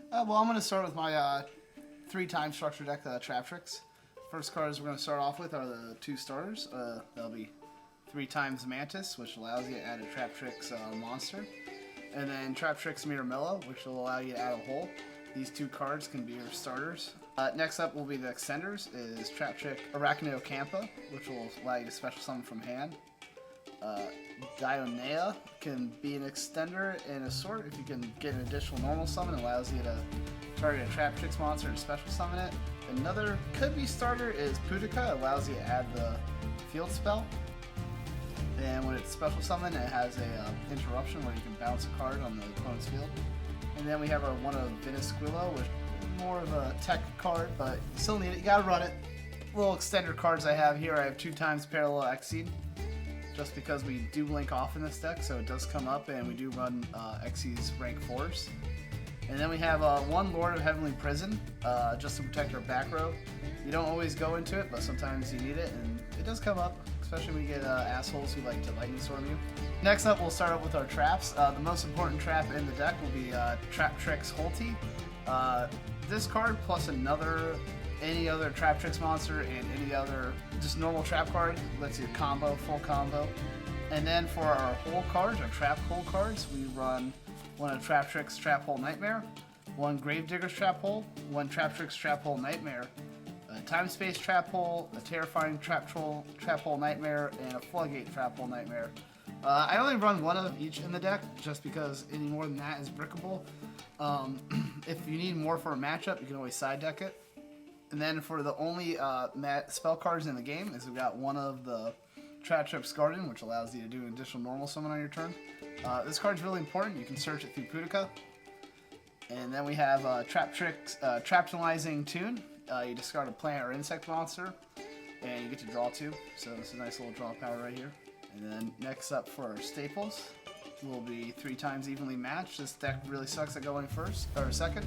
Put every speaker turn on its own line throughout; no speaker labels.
Well, I'm going to start with my 3-time structure deck, Traptrix. First cards we're going to start off with are the 2 starters. They'll be 3 times Mantis, which allows you to add a Traptrix monster. And then Traptrix Miramello, which will allow you to add a hole. These 2 cards can be your starters. Next up will be the extenders, is Traptrix Arachnocampa, which will allow you to special summon from hand. Dionea can be an extender and a sort. If you can get an additional normal summon, it allows you to target a Traptrix monster and special summon it. Another could-be starter is Pudica. It allows you to add the field spell. And when it's special summon, it has a interruption where you can bounce a card on the opponent's field. And then we have our one of Venisquillo, which is more of a tech card, but you still need it. You gotta run it. Little extender cards I have here. I have 2 times Parallel Exceed, just because we do link off in this deck, so it does come up, and we do run Xyz rank 4s. And then we have 1 Lord of Heavenly Prison, just to protect our back row. You don't always go into it, but sometimes you need it, and it does come up, especially when you get assholes who like to lightning storm you. Next up, we'll start up with our traps. The most important trap in the deck will be Traptrix Holty. This card plus any other Traptrix monster and any other just normal trap card lets you combo, full combo. And then for our hole cards, our trap hole cards, we run 1 of Traptrix Trap Hole Nightmare, 1 Gravedigger's Trap Hole, 1 Traptrix Trap Hole Nightmare, a Time Space Trap Hole, a Terrifying Trap Hole Nightmare, and a Floodgate Trap Hole Nightmare. I only run 1 of each in the deck just because any more than that is brickable. If you need more for a matchup, you can always side deck it. And then for the only spell cards in the game is we've got 1 of the Traptrix Garden, which allows you to do an additional normal summon on your turn. This card's really important. You can search it through Pudica. And then we have Traptrix Traptalizing Tune. You discard a plant or insect monster, and you get to draw 2. So it's a nice little draw power right here. And then next up for our staples will be 3 times Evenly Matched. This deck really sucks at going second.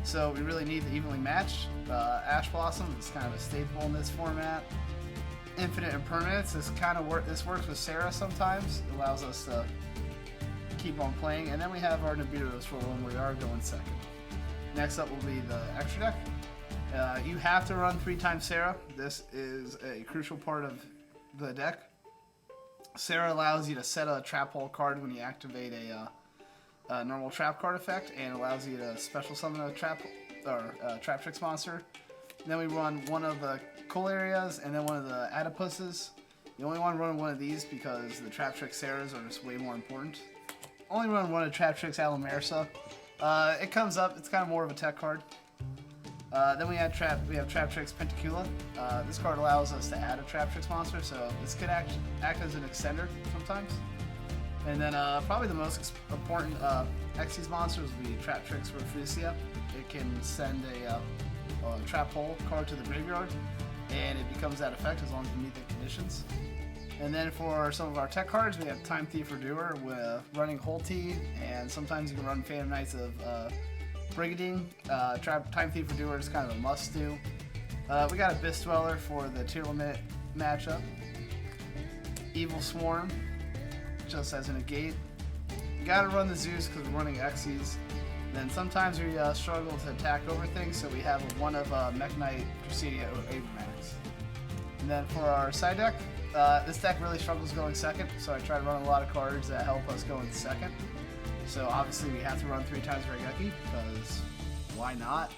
So we really need the evenly matched. Ash Blossom is kind of a staple in this format. Infinite Impermanence is this works with Sarah sometimes. It allows us to keep on playing. And then we have our Nibiru's for when we are going second. Next up will be the extra deck. You have to run 3 times Sarah. This is a crucial part of the deck. Sarah allows you to set a trap hole card when you activate a normal trap card effect, and allows you to special summon a Traptrix monster. And then we run 1 of the Coal Areas and then 1 of the Adipuses. You only want to run 1 of these because the Traptrix Sarahs are just way more important. Only run 1 of Traptrix Alamersa. It comes up, it's kind of more of a tech card. Then we have Traptrix Pentacula. This card allows us to add a Traptrix monster, so this could act as an extender sometimes. And then probably the most important Xyz monsters would be Traptrix Refusia. It can send a trap hole card to the graveyard, and it becomes that effect as long as you meet the conditions. And then for some of our tech cards, we have Time Thief Redoer with running Holty, and sometimes you can run Phantom Knights of Brigading. Time Thief Redoer is kind of a must-do. We got Abyss Dweller for the tier limit matchup. Evil Swarm, just as a negate. You gotta run the Zeus because we're running Xyz. Then sometimes we struggle to attack over things, so we have 1 of Mech Knight Crusadia Abramax. And then for our side deck, this deck really struggles going second, so I try to run a lot of cards that help us go in second. So obviously we have to run 3 times Regeki, because why not?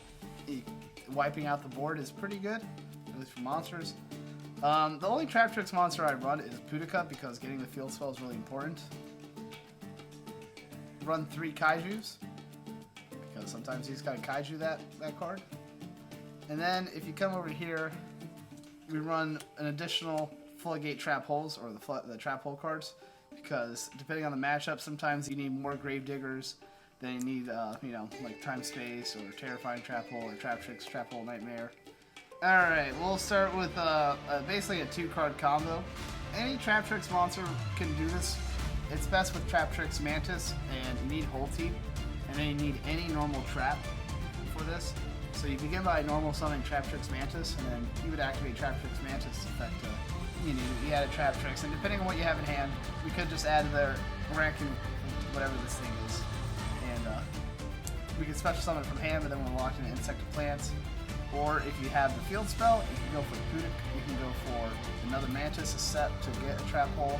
Wiping out the board is pretty good, at least for monsters. The only Traptrix monster I run is Pudica because getting the field spell is really important. Run 3 Kaijus, because sometimes you just gotta Kaiju that card. And then if you come over here, we run an additional Floodgate Trap Holes, or the Trap Hole cards, because depending on the matchup, sometimes you need more Gravediggers than you need, like Time Space, or Terrifying Trap Hole, or Traptrix Trap Hole Nightmare. Alright, we'll start with basically a 2-card combo. Any Traptrix monster can do this. It's best with Traptrix Mantis, and you need Holty, and then you need any normal trap for this. So you begin by normal summoning Traptrix Mantis, and then you would activate Traptrix Mantis effect. You add a Traptrix, and depending on what you have in hand, we could just add their rank and whatever this thing is, and we can special summon it from hand, but then we're locked into insect or plants. Or if you have the field spell, you can go for Pudik, you can go for another Mantis, a set to get a trap hole,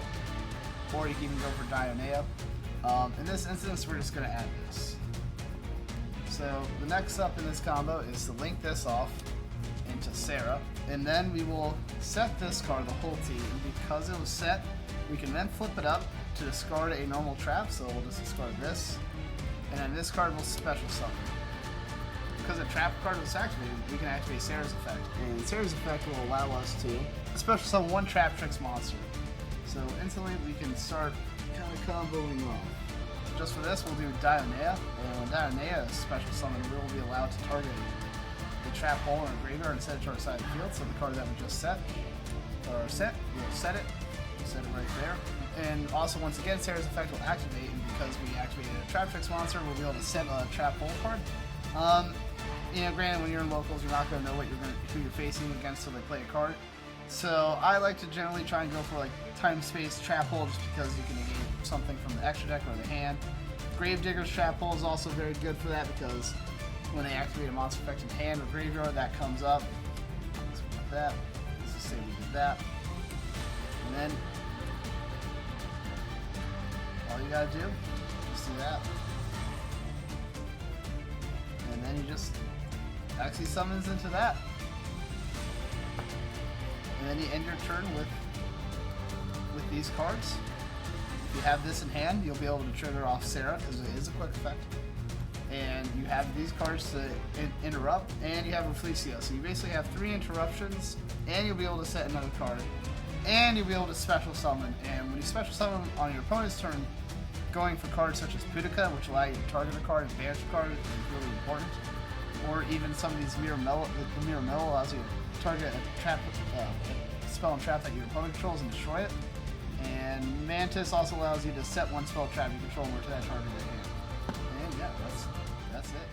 or you can even go for Dionea. In this instance, we're just going to add this. So the next up in this combo is to link this off into Sarah, and then we will set this card, the whole team. Because it was set, we can then flip it up to discard a normal trap, so we'll just discard this, and then this card will special summon. Because a trap card was activated, we can activate Sarah's effect, and Sarah's effect will allow us to special summon one Traptrix monster. So instantly we can start kind of comboing off. Just for this, we'll do Dionea, and when Dionea is special summoned, we will be allowed to target the trap hole in a graveyard and set it to our side of the field. So the card that we just set, we'll set it right there. And also, once again, Sarah's effect will activate, and because we activated a Traptrix monster, we'll be able to set a trap hole card. You know, granted, when you're in locals, you're not going to know who you're facing against until they play a card. So I like to generally try and go for like time space trap hole, just because you can negate something from the extra deck or the hand. Gravedigger's trap hole is also very good for that, because when they activate a monster effect in hand or graveyard, that comes up. Let's put that. Let's just say we did that, and then all you gotta do, just do that. And then you just actually summons into that. And then you end your turn with these cards. If you have this in hand, you'll be able to trigger off Sarah, because it is a quick effect. And you have these cards to interrupt, and you have Reflecio. So you basically have 3 interruptions, and you'll be able to set another card. And you'll be able to special summon. And when you special summon on your opponent's turn, going for cards such as Pudica, which allow you to target a card and banish a card, is really important. Or even some of these Mirror Mellow, the Mirror Mellow allows you to target a trap, spell and trap that your opponent controls and destroy it. And Mantis also allows you to set one spell trap you control more to that target in your hand. And yeah, that's it.